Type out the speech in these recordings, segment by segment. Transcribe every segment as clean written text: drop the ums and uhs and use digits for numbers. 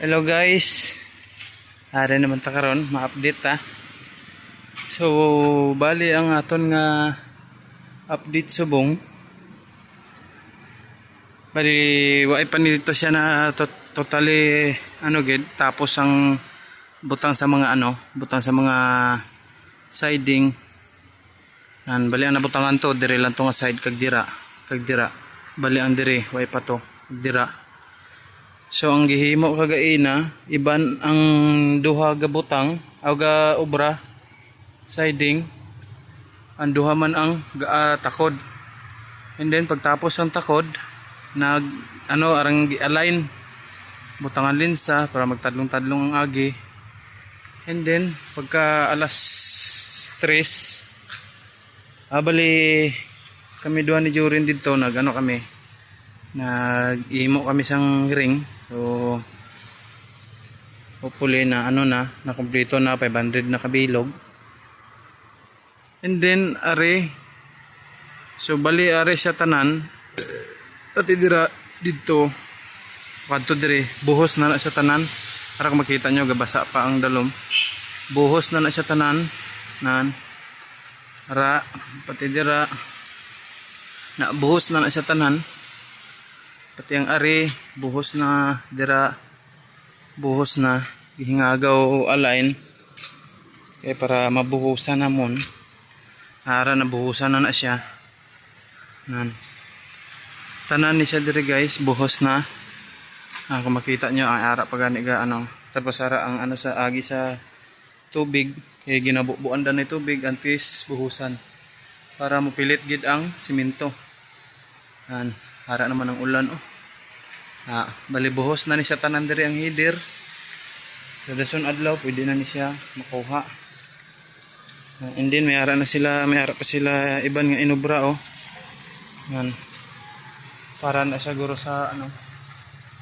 Hello guys. Ari naman ta karon ma-update ta. So bali ang aton nga update subong. Bali waay pa nito siya na totally gid, tapos ang butang sa mga butang sa mga siding. Bali ang nabutangan to dire lang to nga side kag dira. Bali ang dire waay pa to dira. So ang gihimo kagaina, iban ang duha ga butang o ga obra siding, ang duha man ang takod. And then pagtapos ang takod, nag arang gi-align butangan linsa para magtadlong-tadlong ang agi. And then pagka alas 3, bali kami duha ni Jorin dito kami nag-imo kami sang ring. So hopefully na na kumpleto na 500 na kabilog. And then so bali sa tanan at dira dito kadto dire buhos na sa tanan para kung makita nyo gabasa pa ang dalom, buhos na sa tanan pati dira na buhos na sa tanan. Pati ang buhos na dira, buhos na gihingagaw align kaya para mabuhusan namon. Na buhusan na siya tanan ni siya dire guys, buhos na. Kung makita nyo ang ara pagani ga tapos ara ang sa agi sa tubig kaya ginabubuan dan ni tubig antes buhusan para mupilit gid ang simento. Hara naman ang ulan bali buhos na ni siya tanan diri ang header. So dason adlaw pwede na ni siya makuha. And then may ara pa sila iban nga inobra para na siya guro sa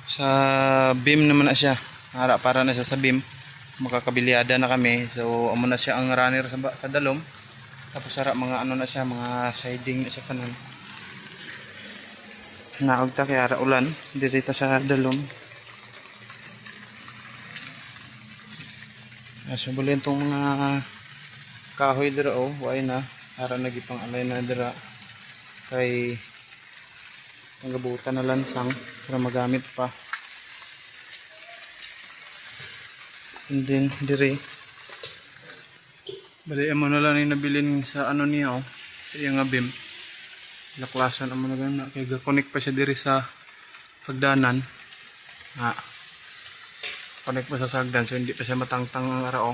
sa beam naman na siya. Para na siya sa beam, makakabiliada na kami. So amo na siya ang runner sa dalom. Tapos ara mga na siya, mga siding na siya kanan. Naogta kay ara ulan dito sa dalom. So bulin tong mga kahoy dira way na ara nagipang alay na dira kay panggabutan na lansang para magamit pa. And then dire bali amo na lang yung nabilin sa niya yung beam. Laklasan amo na kay ga-connect pa siya diri sa pagdanan. Connect pa sa sagdan so hindi pa siya matangtang ang ara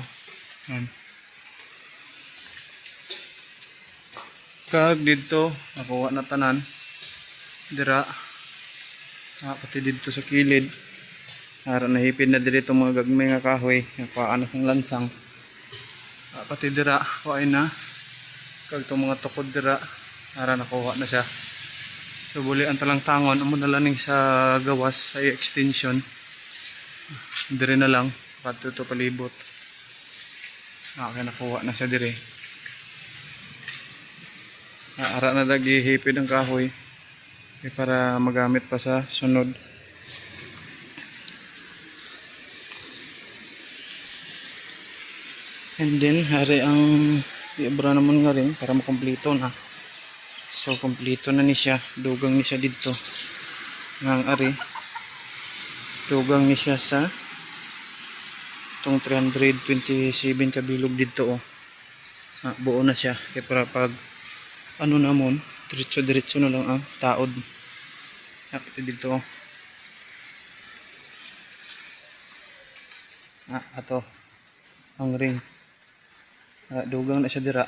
Kag dito nakuha na tanan dira. Pati dito sa kilid nahipid na diri itong mga gagmay nga kahoy nakuhaan na sang lansang. Pati dira kuhain na kag itong mga tukod dira nakuha na siya. So buli ang talang tangon amo na laning sa gawas sa extension dire na lang kadto to palibot. Kaya nakuha na siya dire. Ara na lagi hipid ang kahoy para magamit pa sa sunod. And then hari ang iabra naman nga rin para makumpleto na. So kumpleto na ni siya, dugang ni siya dito ngang dugang ni siya sa itong 327 kabilog dito buo na siya kaya para pag namon diretso na lang ang taod. Pati dito ato ang ring dugang na siya dira.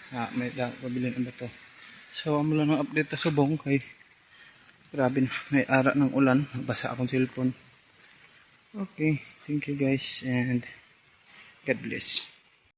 May lang pabilin ang bato. So amo lang ang update sa subong kay grabe may ara ng ulan, basa akong cellphone. Okay, thank you guys and God bless.